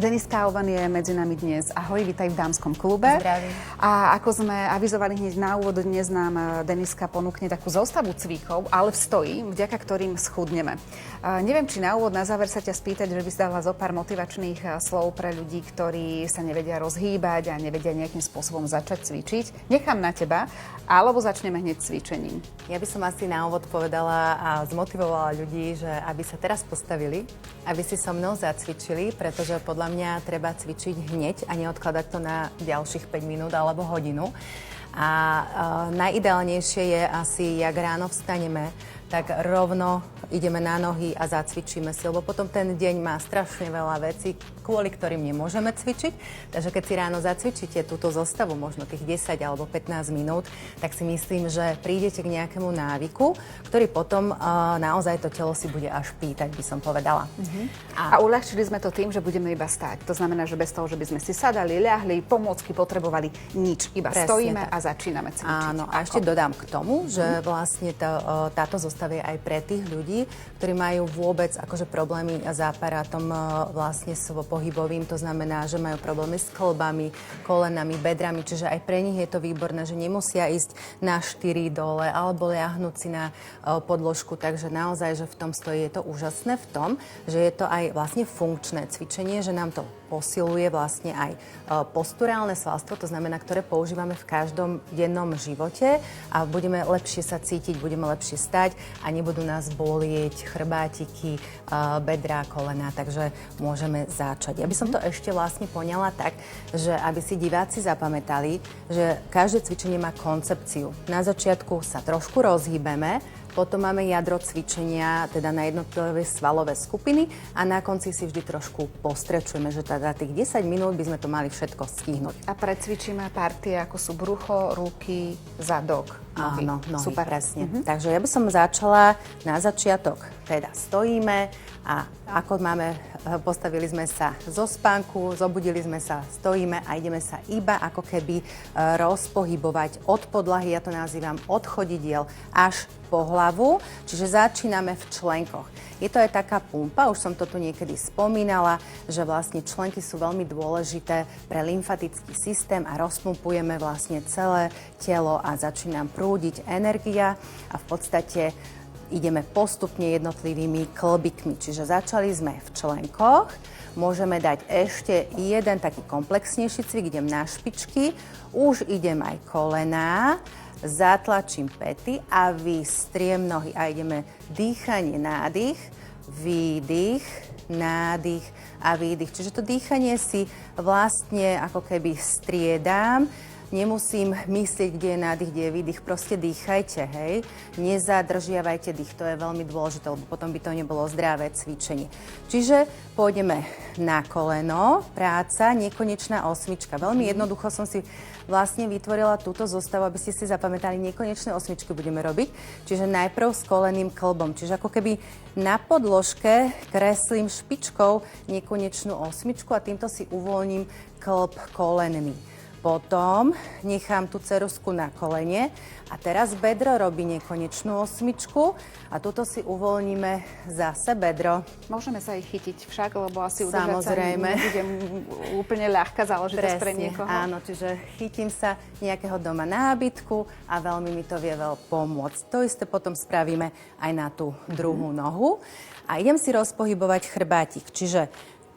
Deniska Alban je medzi nami dnes. Ahoj, vítaj v Dámskom klube. Zdravím. A ako sme avizovali hneď na úvod, dnes nám Deniska ponúkne takú zostavu cvikov, ale v stoji, vďaka ktorým schudneme. Neviem, či na úvod, na záver sa ťa spýtať, že by si dala zo pár motivačných slov pre ľudí, ktorí sa nevedia rozhýbať a nevedia nejakým spôsobom začať cvičiť. Nechám na teba, alebo začneme hneď cvičením. Ja by som asi na úvod povedala a zmotivovala ľudí, že aby sa teraz postavili, aby si so mnou zacvičili, pretože podľa mňa treba cvičiť hneď a neodkladať to na ďalších 5 minút alebo hodinu. A najideálnejšie je asi, jak ráno vstaneme, tak rovno ideme na nohy a zacvičíme si, lebo potom ten deň má strašne veľa vecí, kvôli ktorým nemôžeme cvičiť. Takže keď si ráno zacvičíte túto zostavu, možno tých 10 alebo 15 minút, tak si myslím, že prídete k nejakému návyku, ktorý potom naozaj to telo si bude až pýtať, by som povedala. A uľahčili sme to tým, že budeme iba stáť. To znamená, že bez toho, že by sme si sadali, ľahli, pomôcky potrebovali nič. Iba presne stojíme tak. A začíname cvičiť. Áno, a ešte dodám k tomu, že vlastne táto zostava je aj pre tých ľudí, ktorí majú vôbec akože problémy s aparátom vlastne pohybovým, to znamená, že majú problémy s kĺbami, kolenami, bedrami, čiže aj pre nich je to výborné, že nemusia ísť na 4 dole alebo ľahnúť si na podložku, takže naozaj, že v tom stojí, je to úžasné v tom, že je to aj vlastne funkčné cvičenie, že nám to posiluje vlastne aj posturálne svalstvo, to znamená, ktoré používame v každom dennom živote a budeme lepšie sa cítiť, budeme lepšie stať a nebudú nás bolieť chrbátiky, bedrá, kolená, takže môžeme začať. Ja by som to ešte vlastne poňala tak, že aby si diváci zapamätali, že každé cvičenie má koncepciu. Na začiatku sa trošku rozhýbeme, potom máme jadro cvičenia, teda na jednotlivé svalové skupiny a na konci si vždy trošku postrečujeme, že teda tých 10 minút by sme to mali všetko stihnúť. A precvičíme partie, ako sú brucho, ruky, zadok, nohy. Áno, nohy, super. Presne. Takže ja by som začala na začiatok. Teda stojíme a ako postavili sme sa zo spánku, zobudili sme sa, stojíme a ideme sa iba ako keby rozpohybovať od podlahy, ja to nazývam od chodidiel až po hlavu, čiže začíname v členkoch. Je to aj taká pumpa, už som to tu niekedy spomínala, že vlastne členky sú veľmi dôležité pre lymfatický systém a rozpumpujeme vlastne celé telo a začína prúdiť energia a v podstate ideme postupne jednotlivými klbikmi. Čiže začali sme v členkoch, môžeme dať ešte jeden taký komplexnejší cvik, idem na špičky, už idem aj kolená, zatlačím päty a vystriem nohy a ideme dýchanie, nádych, výdych, nádych a výdych. Čiže to dýchanie si vlastne ako keby striedám. Nemusím myslieť, kde je nádych, kde je výdych, proste dýchajte, hej. Nezadržiavajte dých, to je veľmi dôležité, lebo potom by to nebolo zdravé cvičenie. Čiže pôjdeme na koleno, práca, nekonečná osmička. Veľmi jednoducho som si vlastne vytvorila túto zostavu, aby ste si zapamätali, nekonečné osmičky budeme robiť. Čiže najprv s koleným klbom, čiže ako keby na podložke kreslím špičkou nekonečnú osmičku a týmto si uvoľním klb kolenný. Potom nechám tú ceruzku na kolene a teraz bedro robí nekonečnú osmičku a tuto si uvoľníme zase bedro. Môžeme sa ich chytiť však, lebo asi udržať sa nebude úplne ľahká záležitosť pre niekoho. Áno, čiže chytím sa nejakého doma nábytku a veľmi mi to vie pomôcť. To isté potom spravíme aj na tú druhú nohu a idem si rozpohybovať chrbátik, čiže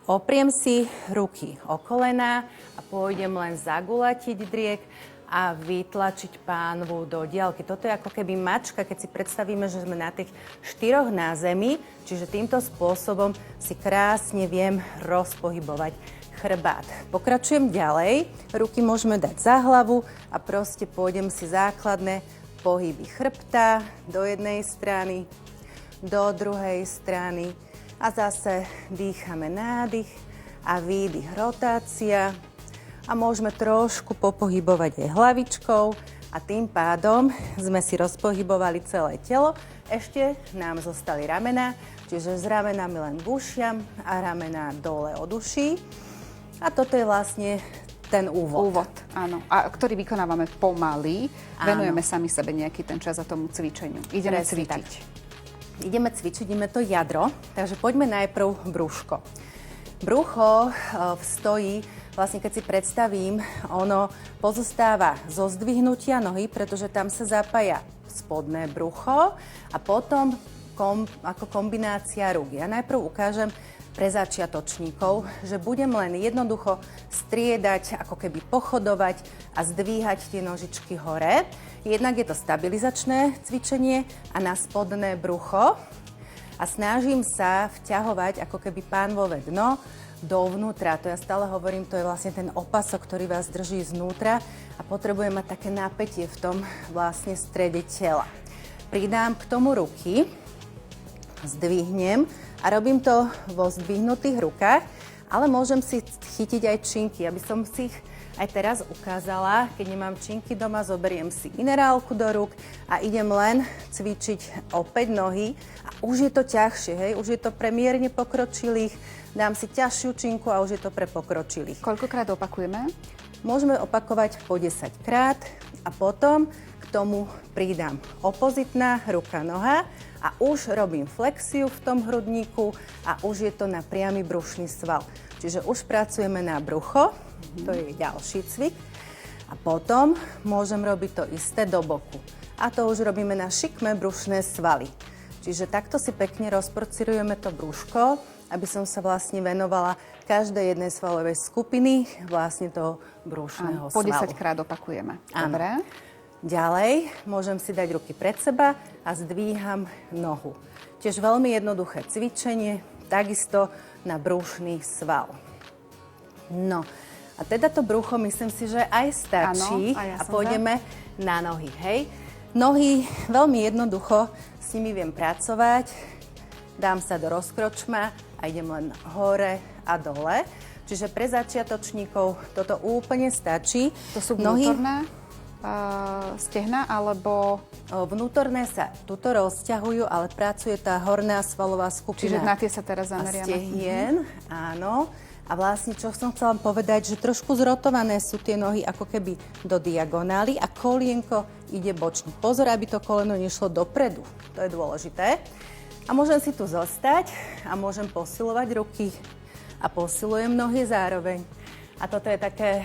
opriem si ruky o kolená a pôjdem len zagulatiť driek a vytlačiť pánvu do diaľky. Toto je ako keby mačka, keď si predstavíme, že sme na tých 4 na zemi, čiže týmto spôsobom si krásne viem rozpohybovať chrbát. Pokračujem ďalej, ruky môžeme dať za hlavu a proste pôjdem si základné pohyby chrbta do jednej strany, do druhej strany, a zase dýchame nádych a výdych, rotácia. A môžeme trošku popohybovať aj hlavičkou a tým pádom sme si rozpohybovali celé telo. Ešte nám zostali ramená, čiže s ramenami len k ušiam a ramená dole od uší. A toto je vlastne ten úvod. Áno. A ktorý vykonávame pomaly. Venujeme sami sebe nejaký ten čas a tomu cvičeniu. Ideme cvičiť. Ideme cvičiť, ideme to jadro, takže poďme najprv brúško. Brucho v stoji, vlastne keď si predstavím, ono pozostáva zo zdvihnutia nohy, pretože tam sa zapája spodné brucho a potom ako kombinácia rúk. Ja najprv ukážem pre začiatočníkov, že budem len jednoducho striedať, ako keby pochodovať a zdvíhať tie nožičky hore. Jednak je to stabilizačné cvičenie a na spodné brucho. A snažím sa vťahovať ako keby pánvové dno dovnútra. To ja stále hovorím, to je vlastne ten opasok, ktorý vás drží znútra a potrebujem mať také napätie v tom vlastne strede tela. Pridám k tomu ruky, zdvihnem a robím to vo zdvihnutých rukách, ale môžem si chytiť aj činky, aby som si ich aj teraz ukázala. Keď nemám činky doma, zoberiem si minerálku do rúk a idem len cvičiť opäť nohy. A už je to ťažšie, hej? Už je to pre mierne pokročilých. Dám si ťažšiu činku a už je to pre pokročilých. Koľkokrát opakujeme? Môžeme opakovať po 10 krát a potom k tomu pridám opozitná ruka, noha a už robím flexiu v tom hrudníku a už je to na priamy brušný sval. Čiže už pracujeme na brucho. To je ďalší cvik. A potom môžem robiť to isté do boku. A to už robíme na šikmé brušné svaly. Čiže takto si pekne rozporcirujeme to brúško, aby som sa vlastne venovala každej jednej svalovej skupiny vlastne toho brušného Po svalu. 10 krát opakujeme. Áno. Dobre. Ďalej môžem si dať ruky pred seba a zdvíham nohu. Tiež veľmi jednoduché cvičenie, takisto na brúšny sval. No, a teda to brucho myslím si, že aj stačí. Áno, a ja pôjdeme na nohy, hej. Nohy veľmi jednoducho, s nimi viem pracovať. Dám sa do rozkročma a idem len hore a dole. Čiže pre začiatočníkov toto úplne stačí. To sú vnútorné stehna, alebo... Vnútorné sa tuto rozťahujú, ale pracuje tá horná svalová skupina. Čiže na tie sa teraz zameriame. Stehien, áno. A vlastne, čo som chcela povedať, že trošku zrotované sú tie nohy ako keby do diagonály a kolienko ide bočne. Pozor, aby to koleno nešlo dopredu. To je dôležité. A môžem si tu zostať a môžem posilovať ruky a posilujem nohy zároveň. A toto je také...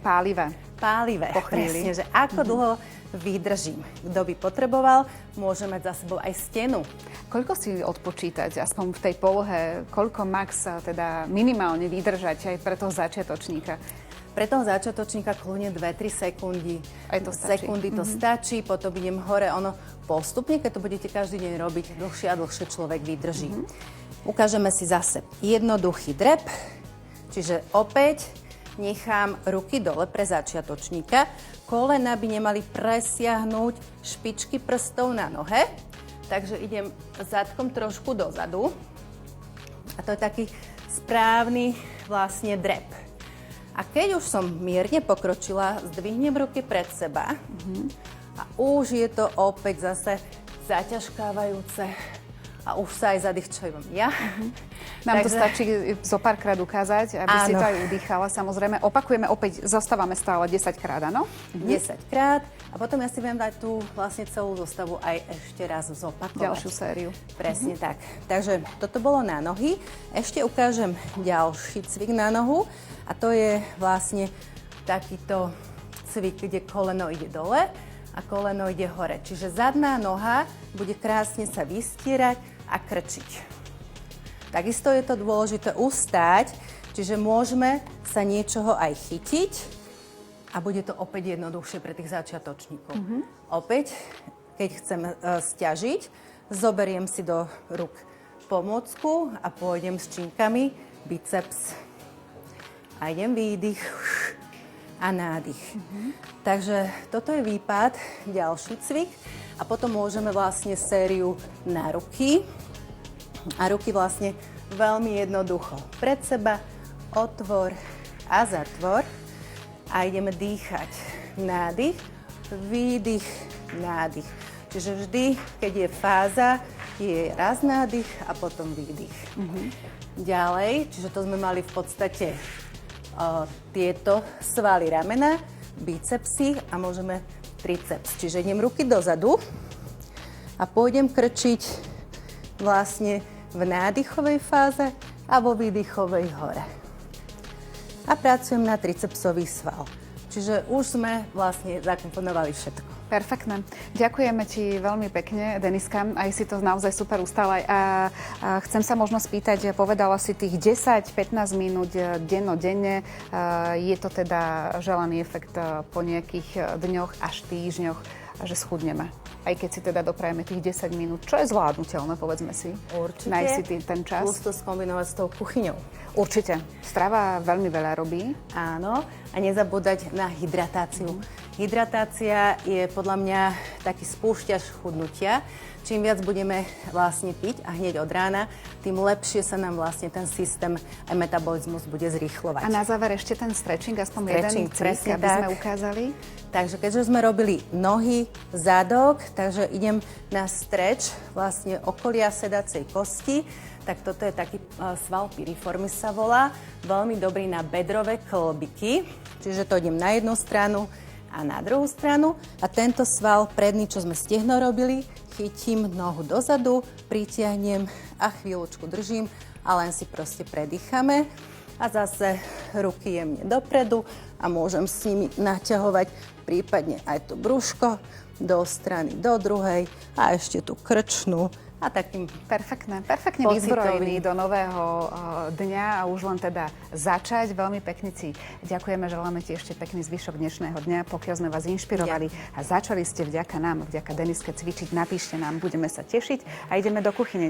Pálivé. Pálivé. Po chvíli. Presne, že ako dlho vydržím. Kto by potreboval, môže mať za sebou aj stenu. Koľko si odpočítať, aspoň v tej polohe, koľko max teda minimálne vydržať aj pre toho začiatočníka? Pre toho začiatočníka kľudne 2-3 sekundy. Aj to stačí. Sekundy to stačí, potom idem hore. Ono postupne, keď to budete každý deň robiť, dlhšie a dlhšie človek vydrží. Ukážeme si zase jednoduchý drep, čiže opäť nechám ruky dole pre začiatočníka. Kolena by nemali presiahnuť špičky prstov na nohe. Takže idem zadkom trošku dozadu. A to je taký správny vlastne drep. A keď už som mierne pokročila, zdvihnem ruky pred seba. A už je to opäť zase zaťažkávajúce. A už sa aj zadýchčujem ja. Nám to stačí zo párkrát ukázať, aby si to aj udýchala. Samozrejme, opakujeme opäť, zostávame stále 10 krát, áno? 10 krát. A potom ja si viem dať tú vlastne celú zostavu aj ešte raz zopakovať. Ďalšiu sériu. Presne tak. Takže toto bolo na nohy. Ešte ukážem ďalší cvik na nohu. A to je vlastne takýto cvik, kde koleno ide dole a koleno ide hore. Čiže zadná noha bude krásne sa vystierať a krčiť. Takisto je to dôležité ustáť, čiže môžeme sa niečoho aj chytiť a bude to opäť jednoduchšie pre tých začiatočníkov. Opäť, keď chcem sťažiť, zoberiem si do rúk pomôcku a pôjdem s činkami biceps. A idem výdych a nádych. Takže toto je výpad, ďalší cvik. A potom môžeme vlastne sériu na ruky. A ruky vlastne veľmi jednoducho. Pred seba, otvor a zatvor. A ideme dýchať. Nádych, výdych, nádych. Čiže vždy, keď je fáza, je raz nádych a potom výdych. Ďalej, čiže to sme mali v podstate tieto svaly ramena, bicepsy a môžeme triceps. Čiže idem ruky dozadu a pôjdem krčiť vlastne v nádychovej fáze a vo výdychovej hore. A pracujem na tricepsový sval. Čiže už sme vlastne zakomponovali všetko. Perfektné. Ďakujeme ti veľmi pekne, Deniska. Aj si to naozaj super ustala. A chcem sa možno spýtať, povedala si tých 10-15 minút denne. Je to teda želaný efekt po nejakých dňoch až týždňoch, že schudneme? Aj keď si teda doprajeme tých 10 minút, čo je zvládnutelné, povedzme si. Určite. Nájsť si ten čas. Plus to skombinovať s tou kuchyňou. Určite. Strava veľmi veľa robí. Áno. A nezabúdať na hydratáciu. Hydratácia je podľa mňa taký spúšťač chudnutia. Čím viac budeme vlastne piť a hneď od rána, tým lepšie sa nám vlastne ten systém aj metabolizmus bude zrýchlovať. A na záver ešte ten stretching, aspoň jeden cvik, aby sme ukázali. Takže keďže sme robili nohy, zadok, takže idem na stretch vlastne okolia sedacej kosti, tak toto je taký sval piriformis sa volá, veľmi dobrý na bedrové klbiky, čiže to idem na jednu stranu a na druhú stranu a tento sval predný, čo sme stehno robili, chytím nohu dozadu, pritiahnem a chvíľučku držím a len si proste predýchame a zase ruky jemne dopredu a môžem s nimi naťahovať prípadne aj to brúško do strany, do druhej a ešte tú krčnú a takým perfektne pocitovým. vyzbrojení do nového dňa a už len teda začať. Veľmi pekne si ďakujeme, želáme ti ešte pekný zvyšok dnešného dňa, pokiaľ sme vás inšpirovali a začali ste vďaka nám, vďaka Deniske cvičiť, napíšte nám, budeme sa tešiť a ideme do kuchyne.